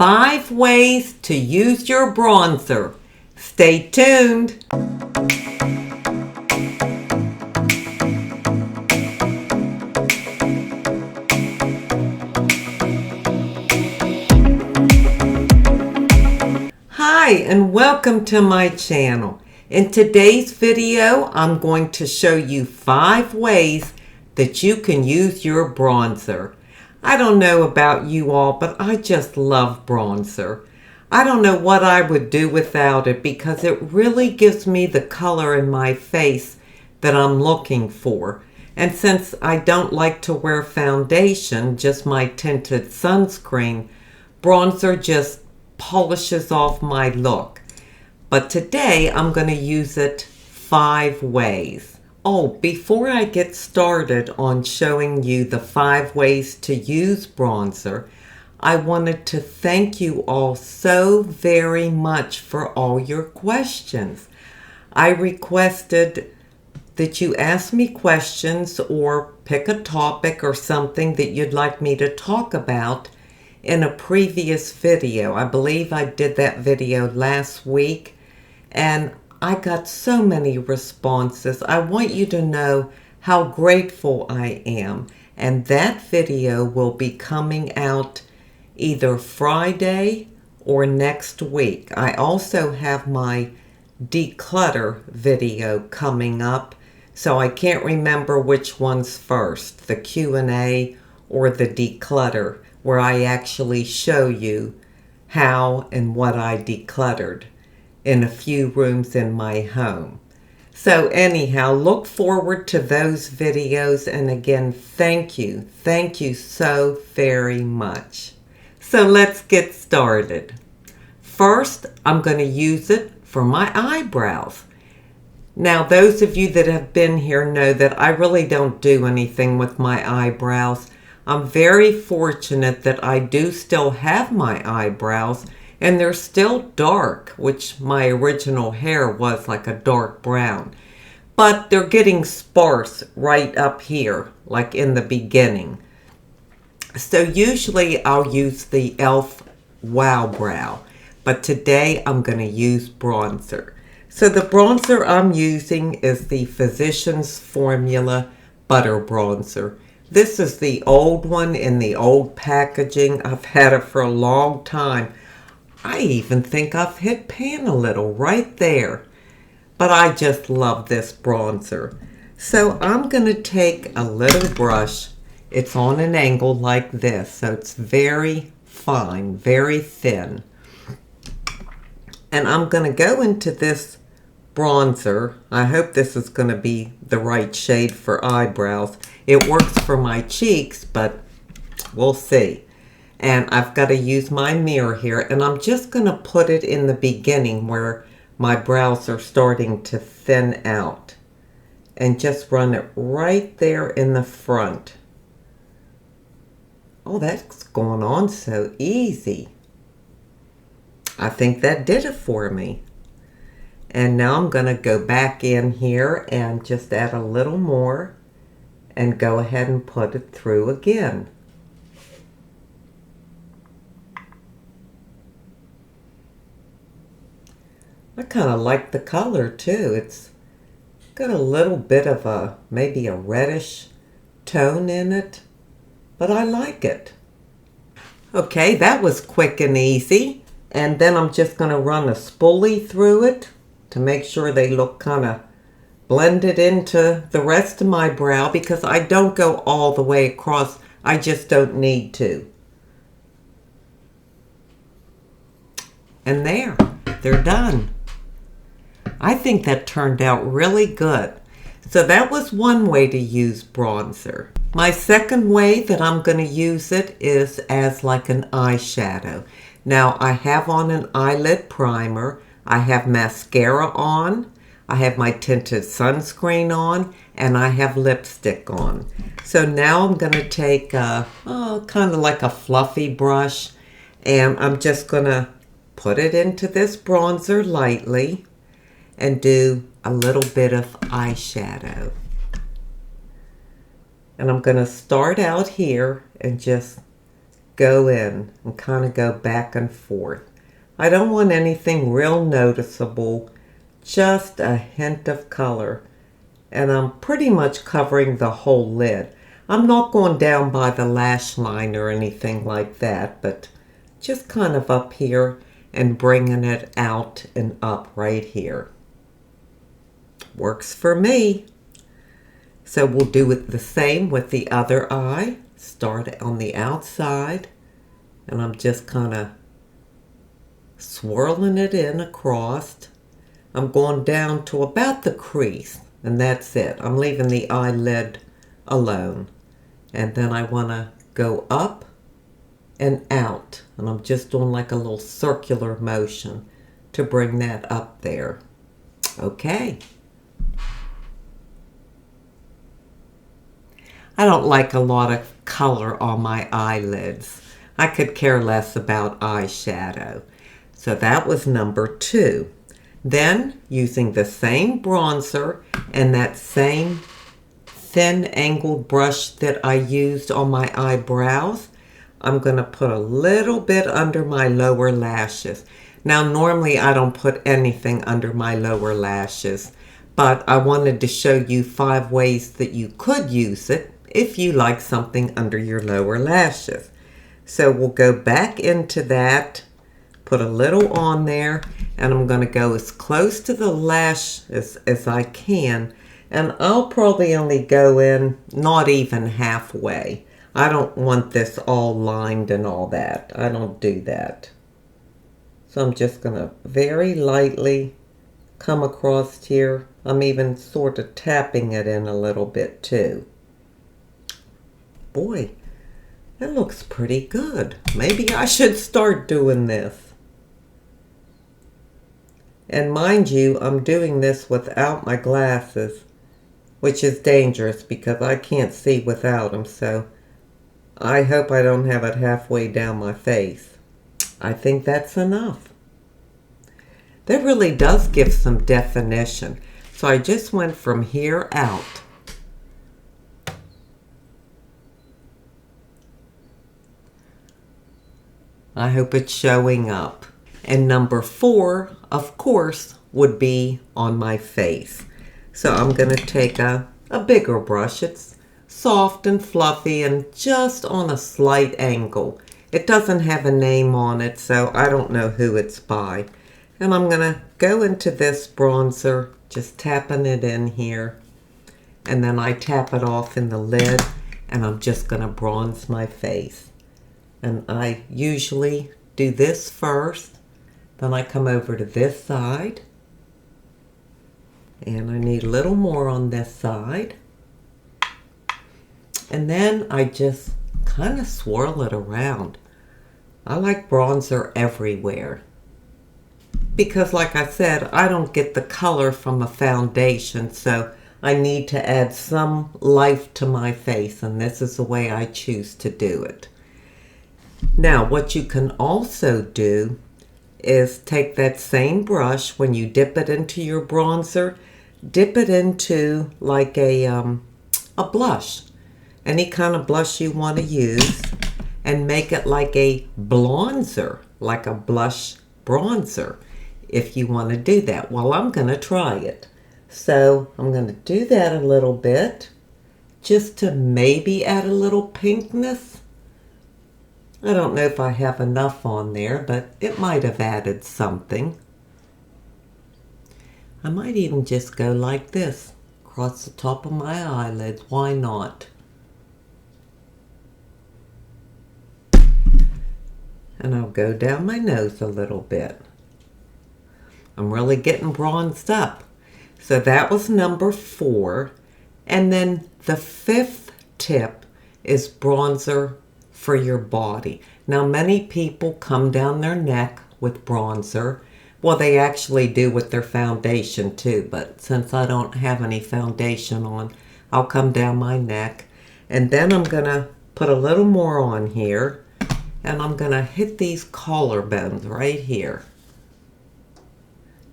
5 ways to use your bronzer. Stay tuned. Hi, and welcome to my channel. In today's video, I'm going to show you 5 ways that you can use your bronzer. I don't know about you all, but I just love bronzer. I don't know what I would do without it because it really gives me the color in my face that I'm looking for. And since I don't like to wear foundation, just my tinted sunscreen, bronzer just polishes off my look. But today I'm going to use it 5 ways. Oh, before I get started on showing you the 5 ways to use bronzer, I wanted to thank you all so very much for all your questions. I requested that you ask me questions or pick a topic or something that you'd like me to talk about in a previous video. I believe I did that video last week, and I got so many responses. I want you to know how grateful I am. And that video will be coming out either Friday or next week. I also have my declutter video coming up, so I can't remember which one's first, the Q&A or the declutter, where I actually show you how and what I decluttered in a few rooms in my home. So anyhow, look forward to those videos, and again, thank you so very much. So let's get started. First, I'm going to use it for my eyebrows. Now, those of you that have been here know that I really don't do anything with my eyebrows. I'm very fortunate that I do still have my eyebrows, and they're still dark, which my original hair was like a dark brown. But they're getting sparse right up here, like in the beginning. So usually I'll use the e.l.f. Wow Brow, but today I'm going to use bronzer. So the bronzer I'm using is the Physicians Formula Butter Bronzer. This is the old one in the old packaging. I've had it for a long time. I even think I've hit pan a little right there. But I just love this bronzer. So I'm going to take a little brush. It's on an angle like this, so it's very fine, very thin. And I'm going to go into this bronzer. I hope this is going to be the right shade for eyebrows. It works for my cheeks, but we'll see. And I've got to use my mirror here, and I'm just going to put it in the beginning where my brows are starting to thin out. And just run it right there in the front. Oh, that's going on so easy. I think that did it for me. And now I'm going to go back in here and just add a little more and go ahead and put it through again. I kind of like the color too. It's got a little bit of maybe a reddish tone in it, but I like it. Okay, that was quick and easy. And then I'm just going to run a spoolie through it to make sure they look kind of blended into the rest of my brow, because I don't go all the way across. I just don't need to. And there, they're done. I think that turned out really good. So that was one way to use bronzer. My second way that I'm going to use it is as like an eyeshadow. Now I have on an eyelid primer, I have mascara on, I have my tinted sunscreen on, and I have lipstick on. So now I'm going to take kind of like a fluffy brush, and I'm just going to put it into this bronzer lightly and do a little bit of eyeshadow. And I'm going to start out here and just go in and kind of go back and forth. I don't want anything real noticeable, just a hint of color. And I'm pretty much covering the whole lid. I'm not going down by the lash line or anything like that, but just kind of up here and bringing it out and up right here. Works for me. So we'll do it the same with the other eye. Start on the outside, and I'm just kind of swirling it in across. I'm going down to about the crease, and that's it. I'm leaving the eyelid alone. And then I want to go up and out, and I'm just doing like a little circular motion to bring that up there. Okay. I don't like a lot of color on my eyelids. I could care less about eyeshadow. So that was number 2. Then, using the same bronzer and that same thin angled brush that I used on my eyebrows, I'm going to put a little bit under my lower lashes. Now, normally I don't put anything under my lower lashes, but I wanted to show you 5 ways that you could use it if you like something under your lower lashes. So we'll go back into that, put a little on there, and I'm going to go as close to the lash as I can. And I'll probably only go in not even halfway. I don't want this all lined and all that. I don't do that. So I'm just going to very lightly come across here. I'm even sort of tapping it in a little bit too. Boy, that looks pretty good. Maybe I should start doing this. And mind you, I'm doing this without my glasses, which is dangerous because I can't see without them. So I hope I don't have it halfway down my face. I think that's enough. That really does give some definition. So I just went from here out. I hope it's showing up. And number 4, of course, would be on my face. So I'm going to take a bigger brush. It's soft and fluffy and just on a slight angle. It doesn't have a name on it, so I don't know who it's by. And I'm going to go into this bronzer, just tapping it in here. And then I tap it off in the lid, and I'm just going to bronze my face. And I usually do this first, then I come over to this side, and I need a little more on this side, and then I just kind of swirl it around. I like bronzer everywhere because, like I said, I don't get the color from a foundation, so I need to add some life to my face, and this is the way I choose to do it. Now, what you can also do is take that same brush, when you dip it into your bronzer, dip it into like a blush, any kind of blush you want to use, and make it like a blonzer, like a blush bronzer, if you want to do that. Well, I'm going to try it. So I'm going to do that a little bit, just to maybe add a little pinkness. I don't know if I have enough on there, but it might have added something. I might even just go like this, across the top of my eyelids. Why not? And I'll go down my nose a little bit. I'm really getting bronzed up. So that was number 4. And then the 5th tip is bronzer for your body. Now, many people come down their neck with bronzer. Well, they actually do with their foundation too, but since I don't have any foundation on, I'll come down my neck. And then I'm going to put a little more on here, and I'm going to hit these collarbones right here,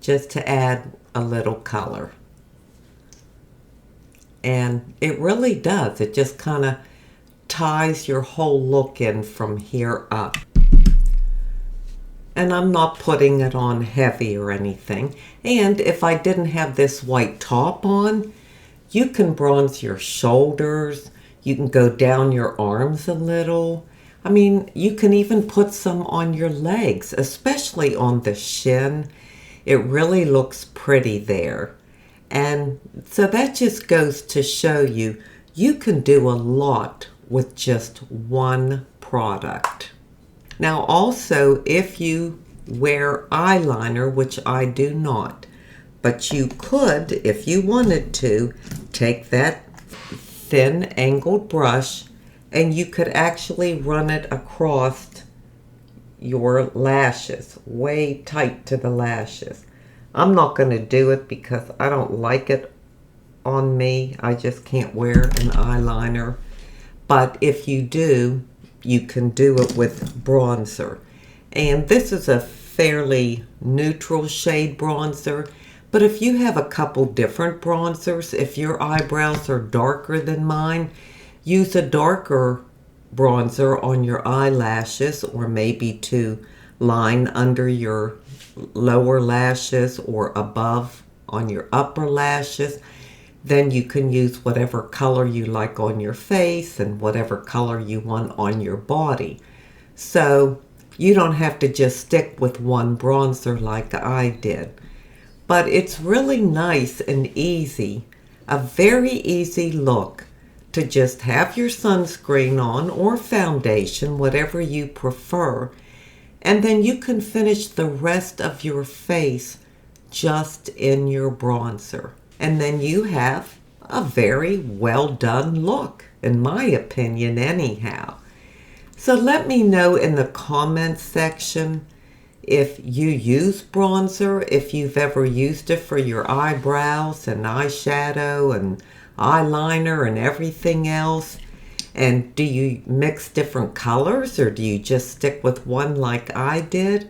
just to add a little color. And it really does. It just kind of ties your whole look in from here up. And I'm not putting it on heavy or anything. And if I didn't have this white top on, you can bronze your shoulders. You can go down your arms a little. I mean, you can even put some on your legs, especially on the shin. It really looks pretty there. And so that just goes to show you, you can do a lot with just one product. Now also, if you wear eyeliner, which I do not, but you could, if you wanted to, take that thin angled brush and you could actually run it across your lashes, way tight to the lashes. I'm not going to do it because I don't like it on me. I just can't wear an eyeliner. But if you do, you can do it with bronzer. And this is a fairly neutral shade bronzer. But if you have a couple different bronzers, if your eyebrows are darker than mine, use a darker bronzer on your eyelashes, or maybe to line under your lower lashes or above on your upper lashes. Then you can use whatever color you like on your face and whatever color you want on your body. So you don't have to just stick with one bronzer like I did. But it's really nice and easy, a very easy look, to just have your sunscreen on or foundation, whatever you prefer, and then you can finish the rest of your face just in your bronzer. And then you have a very well done look, in my opinion anyhow. So let me know in the comments section if you use bronzer, if you've ever used it for your eyebrows and eyeshadow and eyeliner and everything else. And do you mix different colors, or do you just stick with one like I did?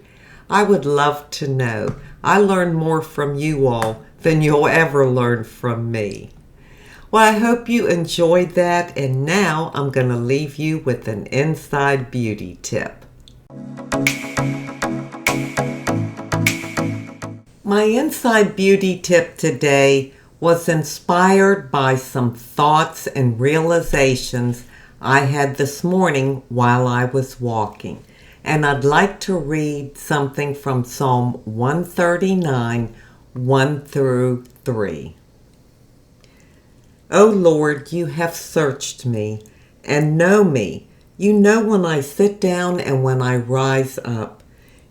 I would love to know. I learn more from you all than you'll ever learn from me. Well, I hope you enjoyed that, and now I'm going to leave you with an inside beauty tip. My inside beauty tip today was inspired by some thoughts and realizations I had this morning while I was walking. And I'd like to read something from Psalm 139, 1 through 3. O Lord, you have searched me and know me. You know when I sit down and when I rise up.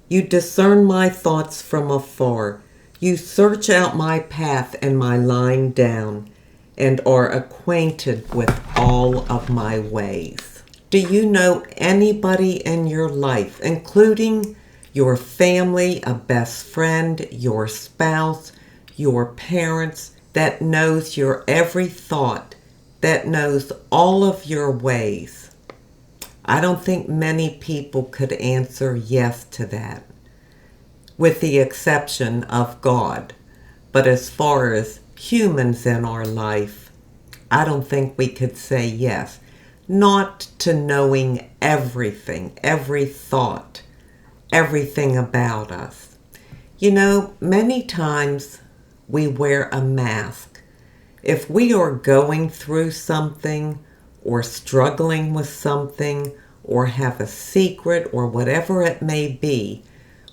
You discern my thoughts from afar. You search out my path and my lying down, and are acquainted with all of my ways. Do you know anybody in your life, including your family, a best friend, your spouse, your parents, that knows your every thought, that knows all of your ways? I don't think many people could answer yes to that, with the exception of God. But as far as humans in our life, I don't think we could say yes. Not to knowing everything, every thought, everything about us. You know, many times we wear a mask. If we are going through something, or struggling with something, or have a secret, or whatever it may be,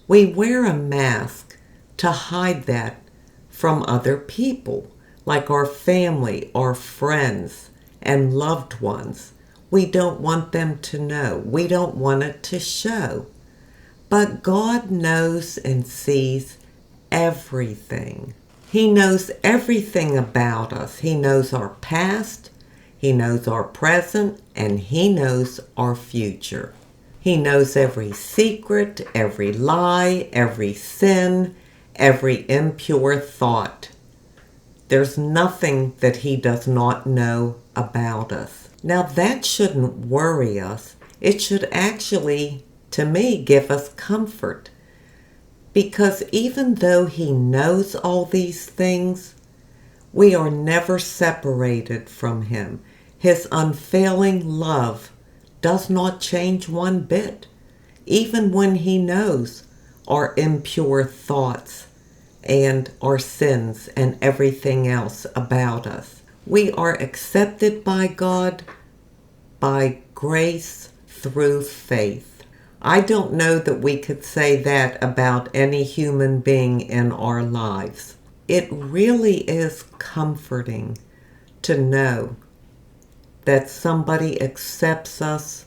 we wear a mask to hide that from other people, like our family, our friends, and loved ones. We don't want them to know. We don't want it to show. But God knows and sees everything. He knows everything about us. He knows our past, He knows our present, and He knows our future. He knows every secret, every lie, every sin, every impure thought. There's nothing that He does not know about us. Now that shouldn't worry us. It should actually, to me, give us comfort. Because even though He knows all these things, we are never separated from Him. His unfailing love does not change one bit, even when He knows our impure thoughts and our sins and everything else about us. We are accepted by God by grace through faith. I don't know that we could say that about any human being in our lives. It really is comforting to know that somebody accepts us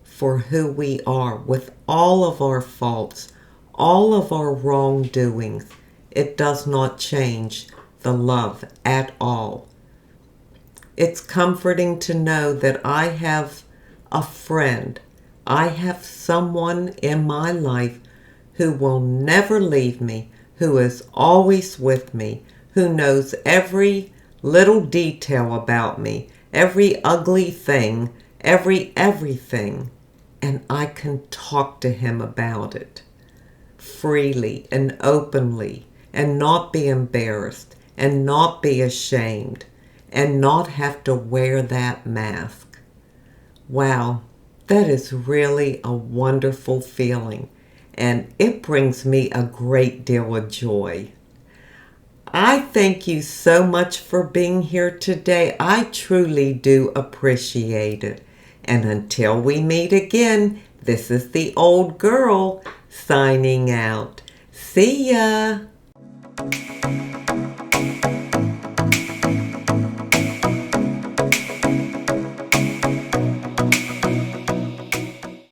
for who we are, with all of our faults, all of our wrongdoings. It does not change the love at all. It's comforting to know that I have a friend. I have someone in my life who will never leave me, who is always with me, who knows every little detail about me, every ugly thing, everything. And I can talk to him about it freely and openly and not be embarrassed and not be ashamed and not have to wear that mask. Wow, that is really a wonderful feeling, and it brings me a great deal of joy. I thank you so much for being here today. I truly do appreciate it. And until we meet again, this is the old girl signing out. See ya!